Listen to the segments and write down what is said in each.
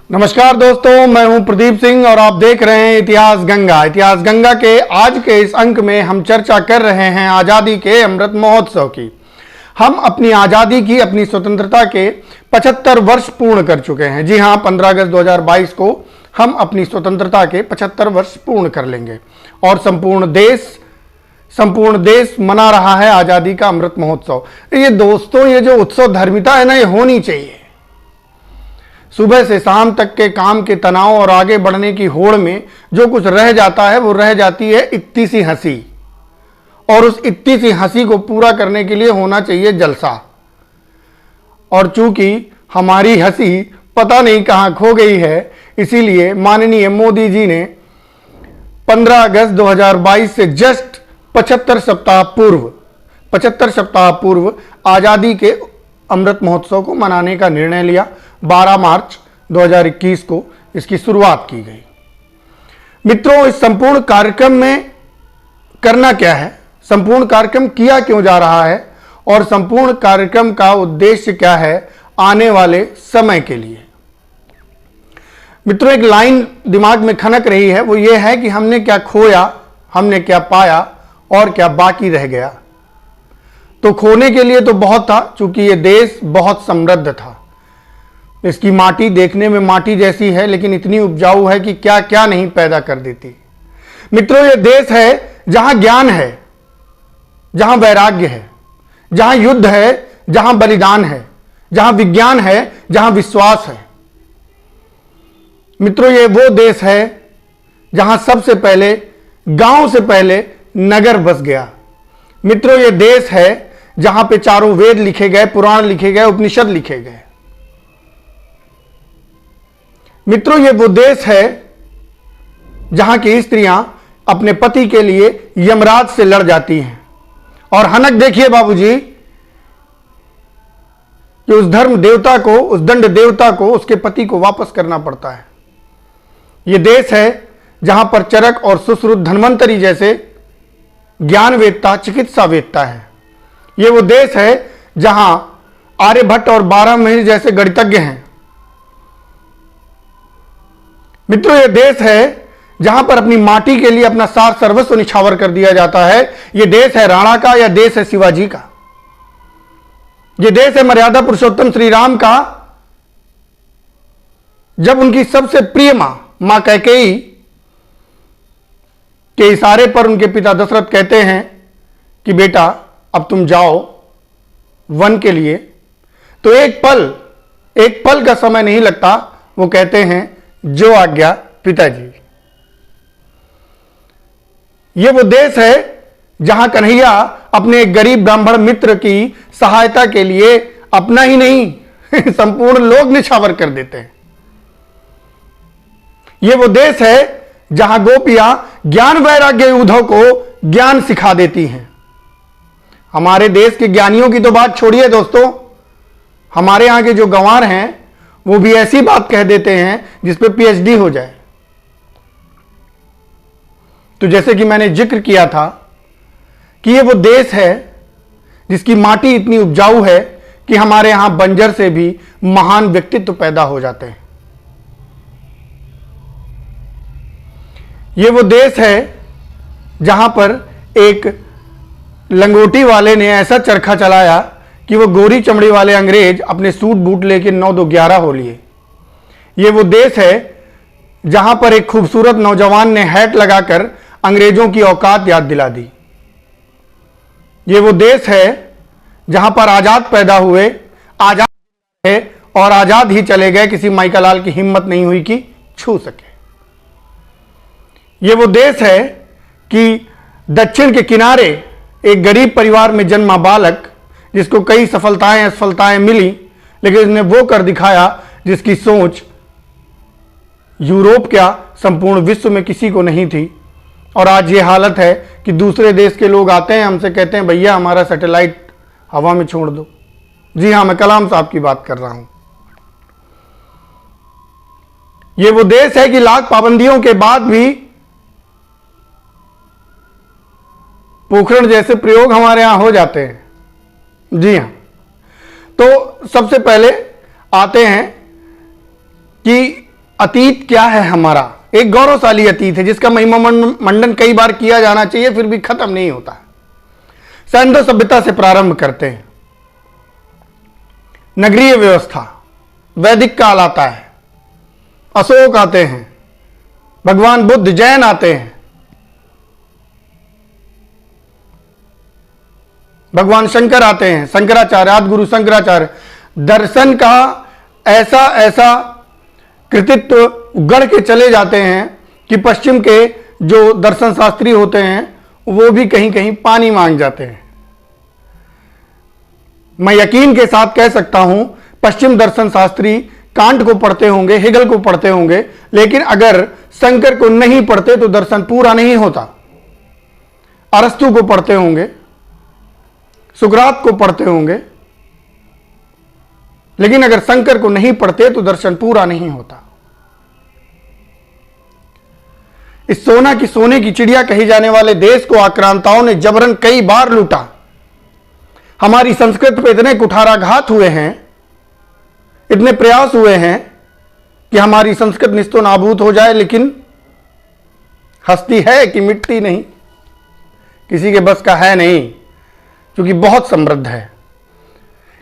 नमस्कार दोस्तों, मैं हूं प्रदीप सिंह और आप देख रहे हैं इतिहास गंगा। इतिहास गंगा के आज के इस अंक में हम चर्चा कर रहे हैं आज़ादी के अमृत महोत्सव की। हम अपनी आज़ादी की, अपनी स्वतंत्रता के 75 वर्ष पूर्ण कर चुके हैं। जी हां, 15 अगस्त 2022 को हम अपनी स्वतंत्रता के 75 वर्ष पूर्ण कर लेंगे और संपूर्ण देश मना रहा है आज़ादी का अमृत महोत्सव। ये दोस्तों, ये जो उत्सव धर्मिता है ना, ये होनी चाहिए। सुबह से शाम तक के काम के तनाव और आगे बढ़ने की होड़ में जो कुछ रह जाता है वो रह जाती है इतनी सी हंसी, और उस इतनी सी हंसी को पूरा करने के लिए होना चाहिए जलसा। और चूंकि हमारी हंसी पता नहीं कहां खो गई है, इसीलिए माननीय मोदी जी ने 15 अगस्त 2022 से जस्ट 75 सप्ताह पूर्व आज़ादी के अमृत महोत्सव को मनाने का निर्णय लिया। 12 मार्च 2021 को इसकी शुरुआत की गई। मित्रों, इस संपूर्ण कार्यक्रम में करना क्या है, संपूर्ण कार्यक्रम किया क्यों जा रहा है और संपूर्ण कार्यक्रम का उद्देश्य क्या है आने वाले समय के लिए। मित्रों, एक लाइन दिमाग में खनक रही है, वो ये है कि हमने क्या खोया, हमने क्या पाया और क्या बाकी रह गया। तो खोने के लिए तो बहुत था, चूंकि ये देश बहुत समृद्ध था। इसकी माटी देखने में माटी जैसी है, लेकिन इतनी उपजाऊ है कि क्या क्या नहीं पैदा कर देती। मित्रों, ये देश है जहां ज्ञान है, जहां वैराग्य है, जहां युद्ध है, जहां बलिदान है, जहां विज्ञान है, जहां विश्वास है। मित्रों, ये वो देश है जहां सबसे पहले, गांव से पहले नगर बस गया। मित्रों, ये देश है जहां पे चारों वेद लिखे गए, पुराण लिखे गए, उपनिषद लिखे गए। मित्रों, ये वो देश है जहां की स्त्रियां अपने पति के लिए यमराज से लड़ जाती हैं। और हनक देखिए बाबूजी, कि उस धर्म देवता को, उस दंड देवता को उसके पति को वापस करना पड़ता है। यह देश है जहां पर चरक और सुश्रुत धन्वंतरी जैसे ज्ञानवेत्ता, चिकित्सावेत्ता है। यह वो देश है जहां आर्यभट्ट और 12 महीने जैसे गणितज्ञ हैं। मित्रों, यह देश है जहां पर अपनी माटी के लिए अपना सार सर्वस्व निछावर कर दिया जाता है। यह देश है राणा का, यह देश है शिवाजी का, यह देश है मर्यादा पुरुषोत्तम श्री राम का। जब उनकी सबसे प्रिय मां कैकेयी के इशारे पर उनके पिता दशरथ कहते हैं कि बेटा अब तुम जाओ वन के लिए, तो एक पल का समय नहीं लगता, वो कहते हैं जो आज्ञा पिताजी। ये वो देश है जहां कन्हैया अपने एक गरीब ब्राह्मण मित्र की सहायता के लिए अपना ही नहीं संपूर्ण लोग निछावर कर देते हैं। ये वो देश है जहां गोपियां ज्ञान वैराग्य उद्धव को ज्ञान सिखा देती हैं। हमारे देश के ज्ञानियों की तो बात छोड़िए दोस्तों, हमारे यहां के जो गंवार हैं वो भी ऐसी बात कह देते हैं जिस पे पीएचडी हो जाए। तो जैसे कि मैंने जिक्र किया था कि ये वो देश है जिसकी माटी इतनी उपजाऊ है कि हमारे यहां बंजर से भी महान व्यक्तित्व पैदा हो जाते हैं। ये वो देश है जहां पर एक लंगोटी वाले ने ऐसा चरखा चलाया कि वो गोरी चमड़ी वाले अंग्रेज अपने सूट बूट लेके 9-2-11 हो लिए। ये वो देश है जहां पर एक खूबसूरत नौजवान ने हैट लगाकर अंग्रेजों की औकात याद दिला दी। ये वो देश है जहां पर आजाद पैदा हुए, आजाद है और आजाद ही चले गए, किसी माइकालाल की हिम्मत नहीं हुई कि छू सके। ये वो देश है कि दक्षिण के किनारे एक गरीब परिवार में जन्मा बालक, जिसको कई सफलताएं असफलताएं मिली, लेकिन उसने वो कर दिखाया जिसकी सोच यूरोप क्या संपूर्ण विश्व में किसी को नहीं थी। और आज ये हालत है कि दूसरे देश के लोग आते हैं, हमसे कहते हैं भैया हमारा सैटेलाइट हवा में छोड़ दो। जी हां, मैं कलाम साहब की बात कर रहा हूं। ये वो देश है कि लाख पाबंदियों के बाद भी पोखरण जैसे प्रयोग हमारे यहां हो जाते हैं। जी हां, तो सबसे पहले आते हैं कि अतीत क्या है हमारा, एक गौरवशाली अतीत है जिसका महिमा मंडन कई बार किया जाना चाहिए, फिर भी खत्म नहीं होता। सैंधव सभ्यता से प्रारंभ करते हैं। नगरीय व्यवस्था, वैदिक काल आता है, अशोक आते हैं, भगवान बुद्ध, जैन आते हैं, भगवान शंकर आते हैं, शंकराचार्य, आदि गुरु शंकराचार्य। दर्शन का ऐसा ऐसा कृतित्व गढ़ के चले जाते हैं कि पश्चिम के जो दर्शन शास्त्री होते हैं वो भी कहीं कहीं पानी मांग जाते हैं। मैं यकीन के साथ कह सकता हूं, पश्चिम दर्शन शास्त्री कांट को पढ़ते होंगे, हेगल को पढ़ते होंगे, लेकिन अगर शंकर को नहीं पढ़ते तो दर्शन पूरा नहीं होता। अरस्तु को पढ़ते होंगे, सुकरात को पढ़ते होंगे, लेकिन अगर शंकर को नहीं पढ़ते तो दर्शन पूरा नहीं होता। इस सोने की चिड़िया कही जाने वाले देश को आक्रांताओं ने जबरन कई बार लूटा। हमारी संस्कृत पे इतने कुठाराघात हुए हैं, इतने प्रयास हुए हैं कि हमारी संस्कृत निस्तो नाबूद हो जाए, लेकिन हस्ती है कि मिट्टी नहीं, किसी के बस का है नहीं, क्योंकि बहुत समृद्ध है।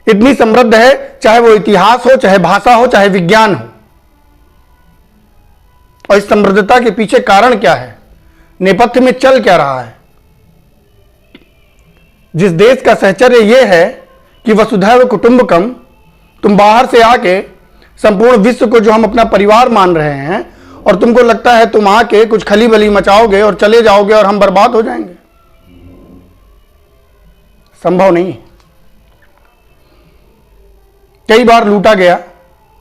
इतनी समृद्ध है, चाहे वो इतिहास हो, चाहे भाषा हो, चाहे विज्ञान हो। और इस समृद्धता के पीछे कारण क्या है, नेपथ्य में चल क्या रहा है? जिस देश का सहचर्य यह है कि वसुधैव कुटुंबकम, तुम बाहर से आके संपूर्ण विश्व को जो हम अपना परिवार मान रहे हैं, और तुमको लगता है तुम आके कुछ खली बली मचाओगे और चले जाओगे और हम बर्बाद हो जाएंगे। संभव नहीं। कई बार लूटा गया,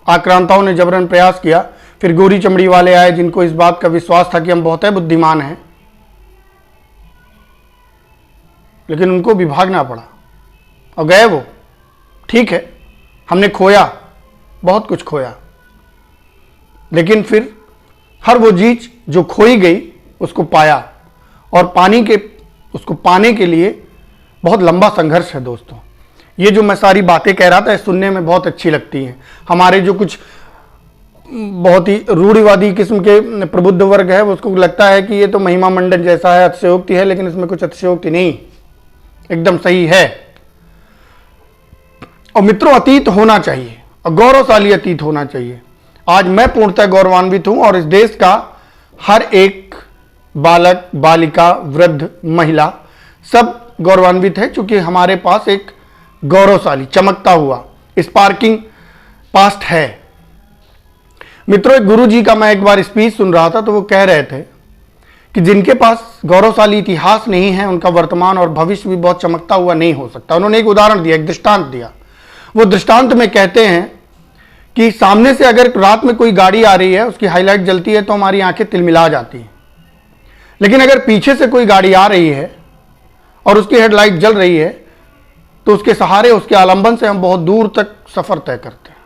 आक्रांताओं ने जबरन प्रयास किया, फिर गोरी चमड़ी वाले आए जिनको इस बात का विश्वास था कि हम बहुत बुद्धिमान हैं, लेकिन उनको भी भागना पड़ा और गए वो। ठीक है, हमने खोया, बहुत कुछ खोया, लेकिन फिर हर वो चीज जो खोई गई उसको पाया, और उसको पाने के लिए बहुत लंबा संघर्ष है दोस्तों। ये जो मैं सारी बातें कह रहा था सुनने में बहुत अच्छी लगती हैं। हमारे जो कुछ बहुत ही रूढ़िवादी किस्म के प्रबुद्ध वर्ग है, उसको लगता है कि ये तो महिमा मंडन जैसा है, अतिशयोक्ति है, लेकिन इसमें कुछ अतिशयोक्ति नहीं, एकदम सही है। और मित्रों, अतीत होना चाहिए और गौरवशाली अतीत होना चाहिए। आज मैं पूर्णतः गौरवान्वित हूं और इस देश का हर एक बालक, बालिका, वृद्ध, महिला सब गौरवान्वित है, क्योंकि हमारे पास एक गौरवशाली चमकता हुआ स्पार्किंग पास्ट है। मित्रों, एक गुरु जी का मैं एक बार स्पीच सुन रहा था, तो वो कह रहे थे कि जिनके पास गौरवशाली इतिहास नहीं है उनका वर्तमान और भविष्य भी बहुत चमकता हुआ नहीं हो सकता। उन्होंने एक उदाहरण दिया, एक दृष्टांत दिया। वो दृष्टांत में कहते हैं कि सामने से अगर रात में कोई गाड़ी आ रही है, उसकी हाईलाइट जलती है तो हमारी आंखें तिलमिला जाती हैं, लेकिन अगर पीछे से कोई गाड़ी आ रही है और उसकी हेडलाइट जल रही है तो उसके सहारे, उसके आलंबन से हम बहुत दूर तक सफर तय करते हैं।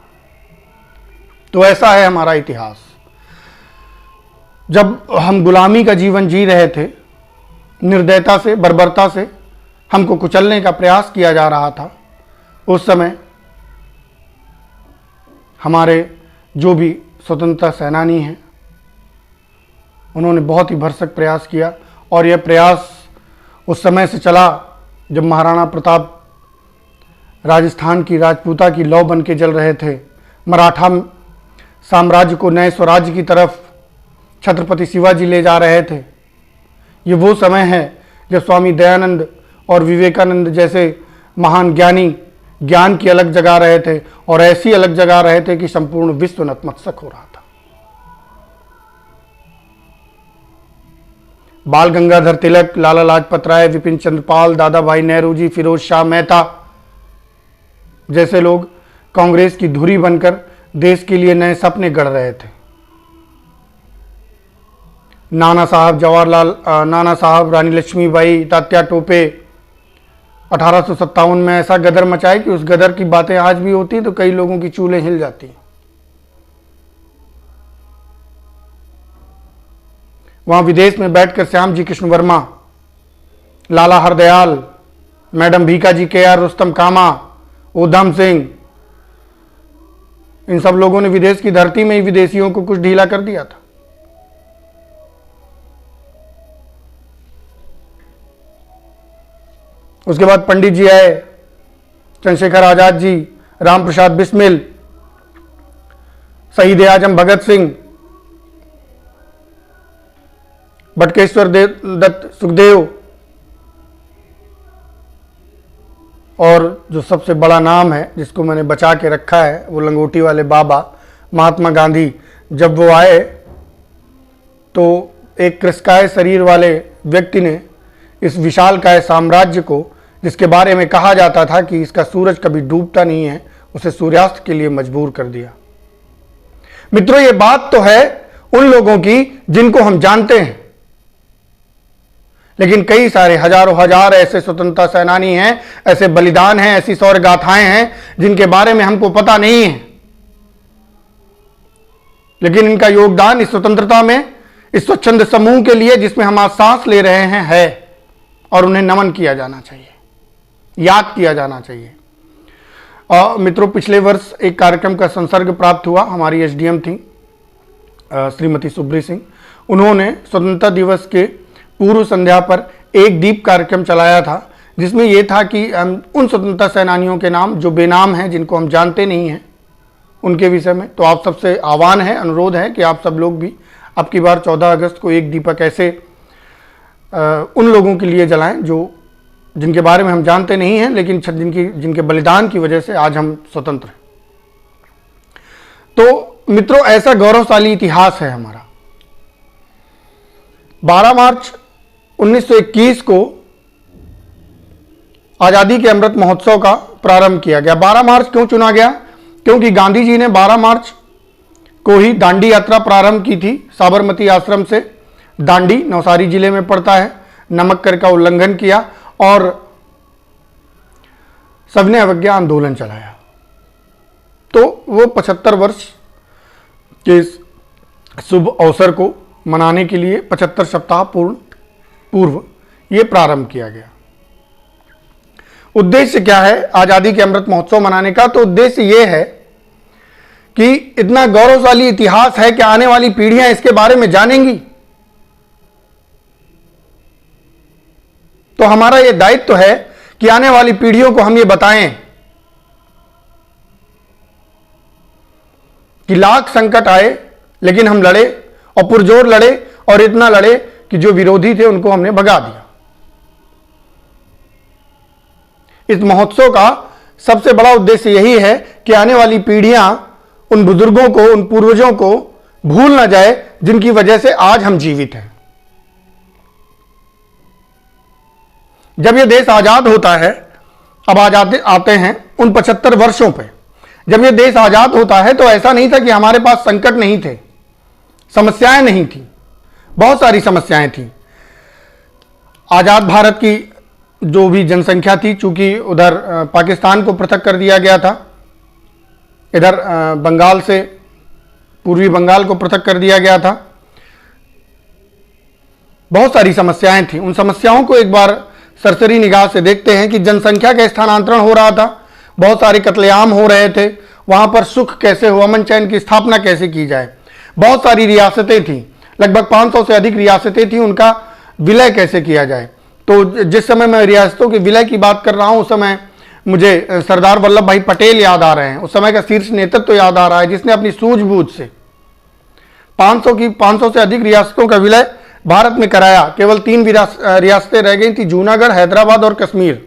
तो ऐसा है हमारा इतिहास। जब हम गुलामी का जीवन जी रहे थे, निर्दयता से, बर्बरता से हमको कुचलने का प्रयास किया जा रहा था, उस समय हमारे जो भी स्वतंत्रता सेनानी हैं उन्होंने बहुत ही भरसक प्रयास किया। और यह प्रयास उस समय से चला जब महाराणा प्रताप राजस्थान की राजपूता की लौ बन के जल रहे थे, मराठा साम्राज्य को नए स्वराज्य की तरफ छत्रपति शिवाजी ले जा रहे थे। ये वो समय है जब स्वामी दयानंद और विवेकानंद जैसे महान ज्ञानी ज्ञान की अलग जगा रहे थे, और ऐसी अलग जगा रहे थे कि संपूर्ण विश्व नतमस्तक हो रहा था। बाल गंगाधर तिलक, लाला लाजपत राय, विपिन चंद्र पाल, दादा भाई नेहरू जी, फिरोज शाह मेहता जैसे लोग कांग्रेस की धुरी बनकर देश के लिए नए सपने गढ़ रहे थे। नाना साहब जवाहरलाल, नाना साहब, रानी लक्ष्मीबाई, तात्या टोपे 1857 में ऐसा गदर मचाए कि उस गदर की बातें आज भी होती तो कई लोगों की चूल्हें हिल जाती। वहां विदेश में बैठकर श्याम जी कृष्ण वर्मा, लाला हरदयाल, मैडम भीका जी, के आर रुस्तम कामा, उधम सिंह, इन सब लोगों ने विदेश की धरती में ही विदेशियों को कुछ ढीला कर दिया था। उसके बाद पंडित जी आए, चंद्रशेखर आजाद जी, राम प्रसाद बिस्मिल, शहीद आजम भगत सिंह, बटुकेश्वर दत्त सुखदेव, और जो सबसे बड़ा नाम है जिसको मैंने बचा के रखा है वो लंगोटी वाले बाबा महात्मा गांधी। जब वो आए तो एक कृशकाय शरीर वाले व्यक्ति ने इस विशालकाय साम्राज्य को, जिसके बारे में कहा जाता था कि इसका सूरज कभी डूबता नहीं है, उसे सूर्यास्त के लिए मजबूर कर दिया। मित्रों, ये बात तो है उन लोगों की जिनको हम जानते हैं, लेकिन कई सारे हजारों हजार ऐसे स्वतंत्रता सेनानी हैं, ऐसे बलिदान हैं, ऐसी शौर्य गाथाएं हैं जिनके बारे में हमको पता नहीं है, लेकिन इनका योगदान इस स्वतंत्रता में, इस स्वच्छंद समूह के लिए जिसमें हम आज सांस ले रहे हैं, है, और उन्हें नमन किया जाना चाहिए, याद किया जाना चाहिए। और मित्रों, पिछले वर्ष एक कार्यक्रम का संसर्ग प्राप्त हुआ। हमारी एसडीएम थी श्रीमती सुब्री सिंह, उन्होंने स्वतंत्रता दिवस के पूर्व संध्या पर एक दीप कार्यक्रम चलाया था, जिसमें यह था कि उन स्वतंत्रता सेनानियों के नाम जो बेनाम हैं, जिनको हम जानते नहीं हैं, उनके विषय में। तो आप सबसे आह्वान है, अनुरोध है कि आप सब लोग भी अब की बार 14 अगस्त को एक दीपक ऐसे उन लोगों के लिए जलाएं जिनके बारे में हम जानते नहीं हैं, लेकिन जिनके बलिदान की वजह से आज हम स्वतंत्र हैं। तो मित्रों, ऐसा गौरवशाली इतिहास है हमारा। 12 मार्च 1921 को आजादी के अमृत महोत्सव का प्रारंभ किया गया। 12 मार्च क्यों चुना गया? क्योंकि गांधी जी ने 12 मार्च को ही दांडी यात्रा प्रारंभ की थी साबरमती आश्रम से। दांडी नवसारी जिले में पड़ता है। नमक कर का उल्लंघन किया और सबने अवज्ञा आंदोलन चलाया। तो वो 75 वर्ष के शुभ अवसर को मनाने के लिए 75 सप्ताह पूर्व ये प्रारंभ किया गया। उद्देश्य क्या है आजादी के अमृत महोत्सव मनाने का? तो उद्देश्य ये है कि इतना गौरवशाली इतिहास है कि आने वाली पीढ़ियां इसके बारे में जानेंगी। तो हमारा यह दायित्व है कि आने वाली पीढ़ियों को हम ये बताएं कि लाख संकट आए लेकिन हम लड़े और पुरजोर लड़े, और इतना लड़े कि जो विरोधी थे उनको हमने भगा दिया। इस महोत्सव का सबसे बड़ा उद्देश्य यही है कि आने वाली पीढ़ियां उन बुजुर्गों को, उन पूर्वजों को भूल ना जाए जिनकी वजह से आज हम जीवित हैं। जब यह देश आजाद होता है, अब आते हैं उन 75 वर्षों पे, जब यह देश आजाद होता है तो ऐसा नहीं था कि हमारे पास संकट नहीं थे, समस्याएं नहीं थी, बहुत सारी समस्याएं थी। आजाद भारत की जो भी जनसंख्या थी, चूंकि उधर पाकिस्तान को पृथक कर दिया गया था, इधर बंगाल से पूर्वी बंगाल को पृथक कर दिया गया था, बहुत सारी समस्याएं थी। उन समस्याओं को एक बार सरसरी निगाह से देखते हैं कि जनसंख्या का स्थानांतरण हो रहा था, बहुत सारे कत्लेआम हो रहे थे, वहां पर सुख कैसे हो, अमन चैन की स्थापना कैसे की जाए। बहुत सारी रियासतें थीं, लगभग 500 से अधिक रियासतें थीं, उनका विलय कैसे किया जाए। तो जिस समय मैं रियासतों के विलय की बात कर रहा हूं, उस समय मुझे सरदार वल्लभ भाई पटेल याद आ रहे हैं। उस समय का शीर्ष नेतृत्व तो याद आ रहा है, जिसने अपनी सूझबूझ से 500 से अधिक रियासतों का विलय भारत में कराया। केवल 3 रियासतें रह गई थी, जूनागढ़, हैदराबाद और कश्मीर।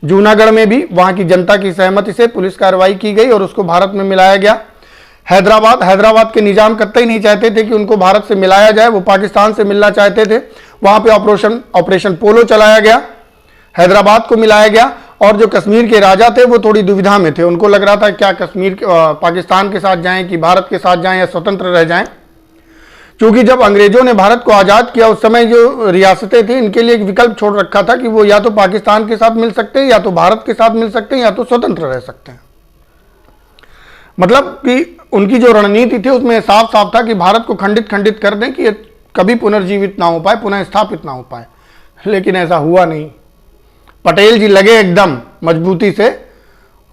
जूनागढ़ में भी वहां की जनता की सहमति से पुलिस कार्रवाई की गई और उसको भारत में मिलाया गया। हैदराबाद के निजाम कतई नहीं चाहते थे कि उनको भारत से मिलाया जाए, वो पाकिस्तान से मिलना चाहते थे। वहां पे ऑपरेशन पोलो चलाया गया, हैदराबाद को मिलाया गया। और जो कश्मीर के राजा थे वो थोड़ी दुविधा में थे, उनको लग रहा था क्या कश्मीर पाकिस्तान के साथ जाएं कि भारत के साथ जाएं या स्वतंत्र रह जाएं। क्योंकि जब अंग्रेजों ने भारत को आज़ाद किया, उस समय जो रियासतें थी, इनके लिए एक विकल्प छोड़ रखा था कि वो या तो पाकिस्तान के साथ मिल सकते हैं, या तो भारत के साथ मिल सकते हैं, या तो स्वतंत्र रह सकते हैं। मतलब कि उनकी जो रणनीति थी उसमें साफ साफ था कि भारत को खंडित कर दें कि ये कभी पुनर्जीवित ना हो पाए, पुनः स्थापित ना हो पाए। लेकिन ऐसा हुआ नहीं। पटेल जी लगे एकदम मजबूती से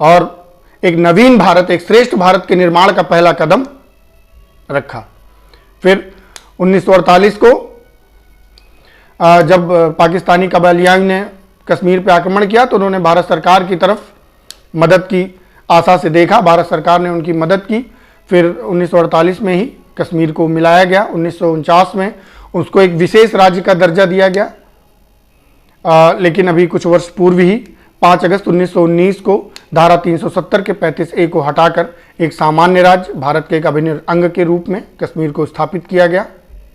और एक नवीन भारत, एक श्रेष्ठ भारत के निर्माण का पहला कदम रखा। फिर 1948 को जब पाकिस्तानी कबालियां ने कश्मीर पर आक्रमण किया तो उन्होंने भारत सरकार की तरफ मदद की आशा से देखा, भारत सरकार ने उनकी मदद की। फिर 1948 में ही कश्मीर को मिलाया गया। 1949 में उसको एक विशेष राज्य का दर्जा दिया गया। लेकिन अभी कुछ वर्ष पूर्व ही 5 अगस्त 1919 को धारा 370 के 35A को हटाकर एक सामान्य राज्य, भारत के एक अभिन्न अंग के रूप में कश्मीर को स्थापित किया गया।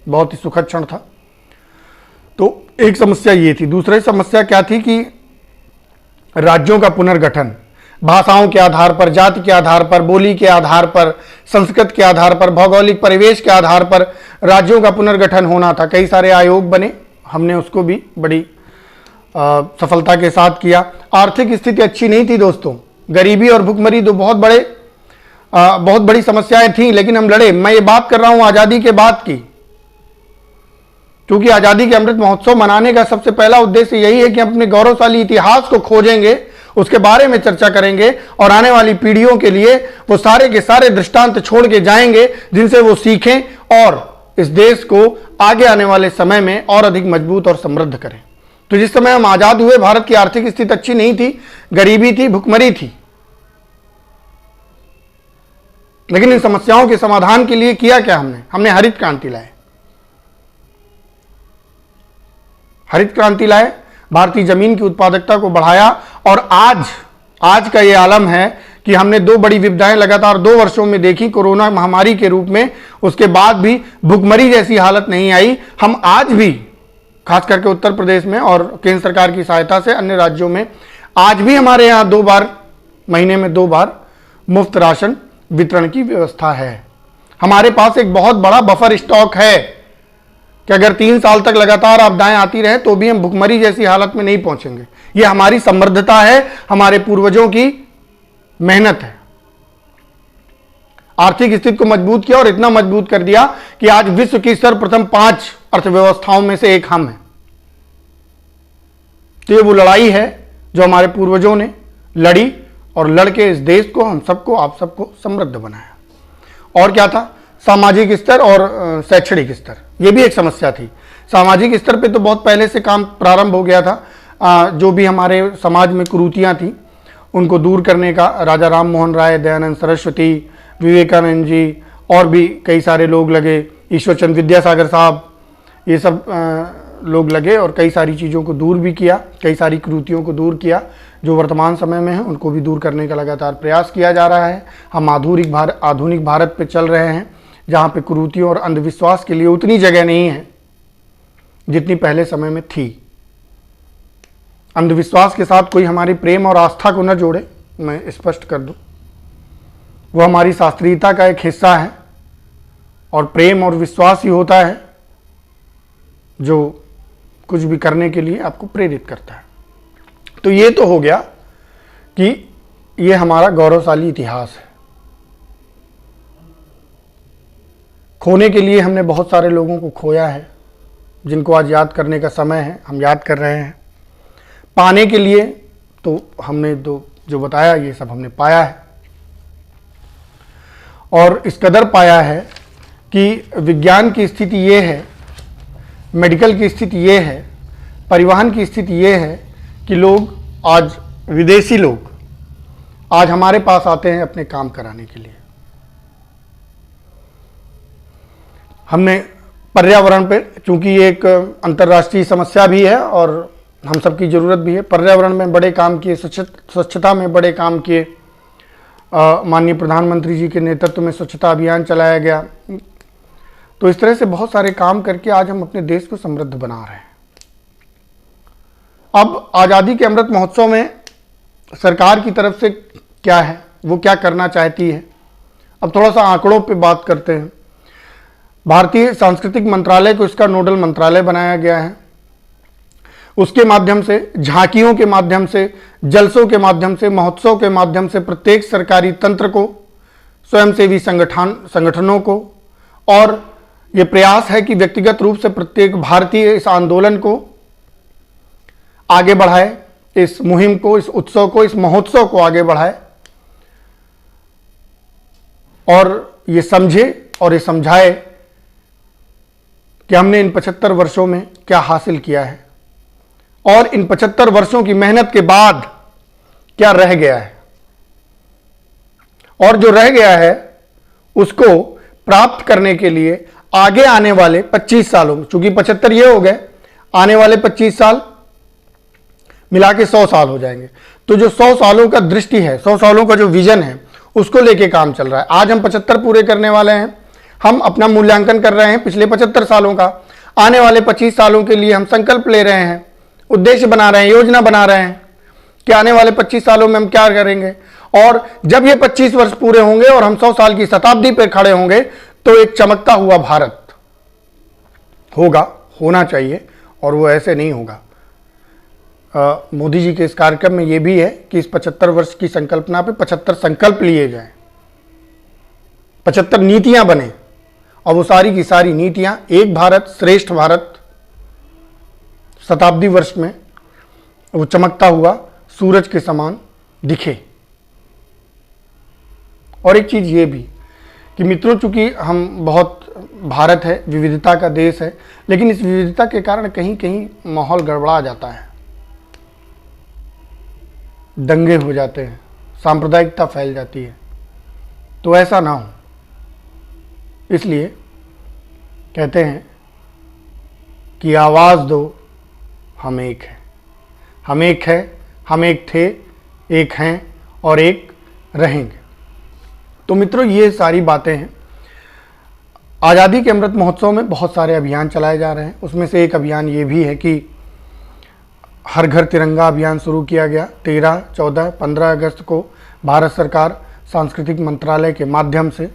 बहुत ही सुखद क्षण था। तो एक समस्या ये थी। दूसरी समस्या क्या थी कि राज्यों का पुनर्गठन भाषाओं के आधार पर, जाति के आधार पर, बोली के आधार पर, संस्कृत के आधार पर, भौगोलिक परिवेश के आधार पर राज्यों का पुनर्गठन होना था। कई सारे आयोग बने, हमने उसको भी बड़ी सफलता के साथ किया। आर्थिक स्थिति अच्छी नहीं थी दोस्तों, गरीबी और भुखमरी तो बहुत बड़ी समस्याएं थी, लेकिन हम लड़े। मैं ये बात कर रहा हूं आज़ादी के बाद की, क्योंकि आज़ादी के अमृत महोत्सव मनाने का सबसे पहला उद्देश्य यही है कि हम अपने गौरवशाली इतिहास को खोजेंगे, उसके बारे में चर्चा करेंगे और आने वाली पीढ़ियों के लिए वो सारे के सारे दृष्टांत छोड़ के जाएंगे जिनसे वो सीखें और इस देश को आगे आने वाले समय में और अधिक मजबूत और समृद्ध करें। तो जिस समय हम आजाद हुए, भारत की आर्थिक स्थिति अच्छी नहीं थी, गरीबी थी, भुखमरी थी, लेकिन इन समस्याओं के समाधान के लिए किया क्या हमने हरित क्रांति लाए। हरित क्रांति लाए, भारतीय जमीन की उत्पादकता को बढ़ाया और आज का ये आलम है कि हमने 2 बड़ी विपदाएं लगातार 2 वर्षों में देखी, कोरोना महामारी के रूप में। उसके बाद भी भुखमरी जैसी हालत नहीं आई। हम आज भी, खास करके उत्तर प्रदेश में और केंद्र सरकार की सहायता से अन्य राज्यों में, आज भी हमारे यहाँ 2 बार, महीने में 2 बार मुफ्त राशन वितरण की व्यवस्था है। हमारे पास एक बहुत बड़ा बफर स्टॉक है कि अगर 3 साल तक लगातार आपदाएं आती रहे तो भी हम भुखमरी जैसी हालत में नहीं पहुंचेंगे। यह हमारी समृद्धता है, हमारे पूर्वजों की मेहनत है। आर्थिक स्थिति को मजबूत किया और इतना मजबूत कर दिया कि आज विश्व की सर्वप्रथम 5 अर्थव्यवस्थाओं में से एक हम हैं। तो ये वो लड़ाई है जो हमारे पूर्वजों ने लड़ी और लड़के इस देश को, हम सबको, आप सबको समृद्ध बनाया। और क्या था? सामाजिक स्तर और शैक्षणिक स्तर, ये भी एक समस्या थी। सामाजिक स्तर पे तो बहुत पहले से काम प्रारंभ हो गया था। जो भी हमारे समाज में कुरीतियाँ थी उनको दूर करने का राजा राम मोहन राय, दयानंद सरस्वती, विवेकानंद जी और भी कई सारे लोग लगे, ईश्वर चंद्र विद्यासागर साहब, ये सब लोग लगे और कई सारी चीज़ों को दूर भी किया, कई सारी कुरीतियों को दूर किया। जो वर्तमान समय में है उनको भी दूर करने का लगातार प्रयास किया जा रहा है। हम आधुनिक भारत पे चल रहे हैं जहाँ पे कुरीतियों और अंधविश्वास के लिए उतनी जगह नहीं है जितनी पहले समय में थी। अंधविश्वास के साथ कोई हमारी प्रेम और आस्था को न जोड़े, मैं स्पष्ट कर दूं, वो हमारी शास्त्रीयता का एक हिस्सा है और प्रेम और विश्वास ही होता है जो कुछ भी करने के लिए आपको प्रेरित करता है। तो ये तो हो गया कि ये हमारा गौरवशाली इतिहास है। खोने के लिए हमने बहुत सारे लोगों को खोया है जिनको आज याद करने का समय है, हम याद कर रहे हैं। पाने के लिए तो हमने जो बताया ये सब हमने पाया है और इस कदर पाया है कि विज्ञान की स्थिति ये है, मेडिकल की स्थिति ये है, परिवहन की स्थिति ये है कि लोग आज, विदेशी लोग आज हमारे पास आते हैं अपने काम कराने के लिए। हमने पर्यावरण पे, चूंकि ये एक अंतर्राष्ट्रीय समस्या भी है और हम सबकी ज़रूरत भी है, पर्यावरण में बड़े काम किए, स्वच्छता में बड़े काम किए। माननीय प्रधानमंत्री जी के नेतृत्व में स्वच्छता अभियान चलाया गया। तो इस तरह से बहुत सारे काम करके आज हम अपने देश को समृद्ध बना रहे हैं। अब आज़ादी के अमृत महोत्सव में सरकार की तरफ से क्या है, वो क्या करना चाहती है, अब थोड़ा सा आंकड़ों पे बात करते हैं। भारतीय सांस्कृतिक मंत्रालय को इसका नोडल मंत्रालय बनाया गया है। उसके माध्यम से, झांकियों के माध्यम से, जलसों के माध्यम से, महोत्सव के माध्यम से प्रत्येक सरकारी तंत्र को, स्वयंसेवी संगठनों को, और ये प्रयास है कि व्यक्तिगत रूप से प्रत्येक भारतीय इस आंदोलन को आगे बढ़ाए, इस मुहिम को, इस उत्सव को, इस महोत्सव को आगे बढ़ाए और ये समझे और ये समझाए कि हमने इन 75 वर्षों में क्या हासिल किया है और इन 75 वर्षों की मेहनत के बाद क्या रह गया है, और जो रह गया है उसको प्राप्त करने के लिए आगे आने वाले 25 सालों में, चूंकि 75 ये हो गए, आने वाले 25 साल मिला के 100 साल हो जाएंगे। तो जो 100 सालों का दृष्टि है, 100 सालों का जो विजन है, उसको लेके काम चल रहा है। आज हम 75 पूरे करने वाले हैं। हम अपना मूल्यांकन कर रहे हैं पिछले 75 सालों का। आने वाले 25 सालों के लिए हम संकल्प ले रहे हैं, उद्देश्य बना रहे हैं, योजना बना रहे हैं कि आने वाले 25 सालों में हम क्या करेंगे। और जब ये 25 वर्ष पूरे होंगे और हम 100 साल की शताब्दी पर खड़े होंगे तो एक चमकता हुआ भारत होगा, होना चाहिए, और वो ऐसे नहीं होगा। मोदी जी के इस कार्यक्रम में ये भी है कि इस 75 वर्ष की संकल्पना पे 75 संकल्प लिए जाएं, 75 नीतियां बने, और वो सारी की सारी नीतियां एक भारत श्रेष्ठ भारत शताब्दी वर्ष में वो चमकता हुआ सूरज के समान दिखे। और एक चीज ये भी कि मित्रों, चूंकि हम बहुत, भारत है विविधता का देश है, लेकिन इस विविधता के कारण कहीं कहीं माहौल गड़बड़ा जाता है, दंगे हो जाते हैं, सांप्रदायिकता फैल जाती है। तो ऐसा ना हो, इसलिए कहते हैं कि आवाज़ दो, हम एक हैं, हम एक है, हम एक थे, एक हैं और एक रहेंगे। तो मित्रों, ये सारी बातें हैं। आज़ादी के अमृत महोत्सव में बहुत सारे अभियान चलाए जा रहे हैं। उसमें से एक अभियान ये भी है कि हर घर तिरंगा अभियान शुरू किया गया। 13, 14, 15 अगस्त को भारत सरकार सांस्कृतिक मंत्रालय के माध्यम से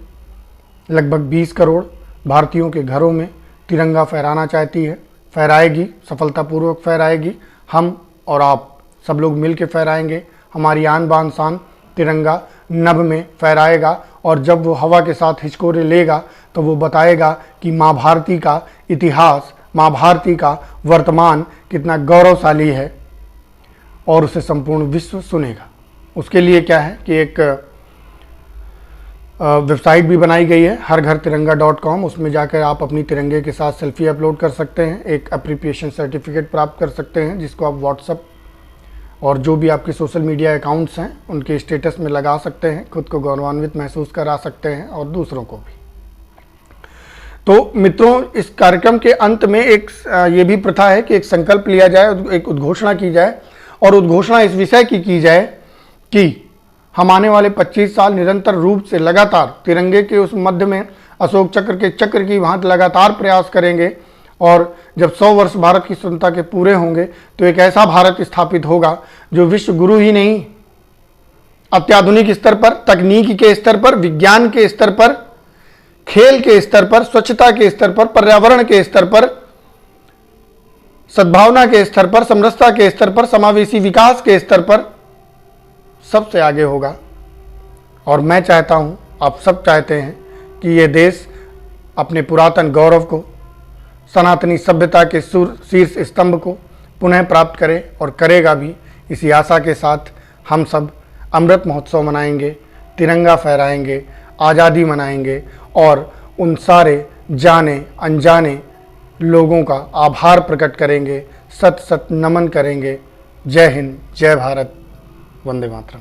लगभग 20 करोड़ भारतीयों के घरों में तिरंगा फहराना चाहती है, फहराएगी, सफलतापूर्वक फहराएगी। हम और आप सब लोग मिल के फहराएंगे। हमारी आन बान शान तिरंगा नभ में फहराएगा, और जब वो हवा के साथ हिचकोरे लेगा तो वो बताएगा कि माँ भारती का इतिहास, माँ भारती का वर्तमान कितना गौरवशाली है, और उसे संपूर्ण विश्व सुनेगा। उसके लिए क्या है कि एक वेबसाइट भी बनाई गई है, harghar-tiranga.com। उसमें जाकर आप अपनी तिरंगे के साथ सेल्फी अपलोड कर सकते हैं, एक अप्रिसिएशन सर्टिफिकेट प्राप्त कर सकते हैं, जिसको आप व्हाट्सएप और जो भी आपके सोशल मीडिया अकाउंट्स हैं उनके स्टेटस में लगा सकते हैं, खुद को गौरवान्वित महसूस करा सकते हैं और दूसरों को भी। तो मित्रों, इस कार्यक्रम के अंत में एक ये भी प्रथा है कि एक संकल्प लिया जाए, एक उद्घोषणा की जाए, और उद्घोषणा इस विषय की जाए कि हम आने वाले 25 साल निरंतर रूप से लगातार तिरंगे के उस मध्य में अशोक चक्र के चक्र की भांति लगातार प्रयास करेंगे, और जब 100 वर्ष भारत की स्वतंत्रता के पूरे होंगे तो एक ऐसा भारत स्थापित होगा जो विश्व गुरु ही नहीं, अत्याधुनिक स्तर पर, तकनीक के स्तर पर, विज्ञान के स्तर पर, खेल के स्तर पर, स्वच्छता के स्तर पर, पर्यावरण के स्तर पर, सद्भावना के स्तर पर, समरसता के स्तर पर, समावेशी विकास के स्तर पर सबसे आगे होगा। और मैं चाहता हूं, आप सब चाहते हैं कि ये देश अपने पुरातन गौरव को, सनातनी सभ्यता के शीर्ष स्तंभ को पुनः प्राप्त करे, और करेगा भी। इसी आशा के साथ हम सब अमृत महोत्सव मनाएंगे, तिरंगा फहराएंगे, आज़ादी मनाएंगे, और उन सारे जाने अनजाने लोगों का आभार प्रकट करेंगे, सत सत नमन करेंगे। जय हिंद, जय भारत, वंदे मातरम।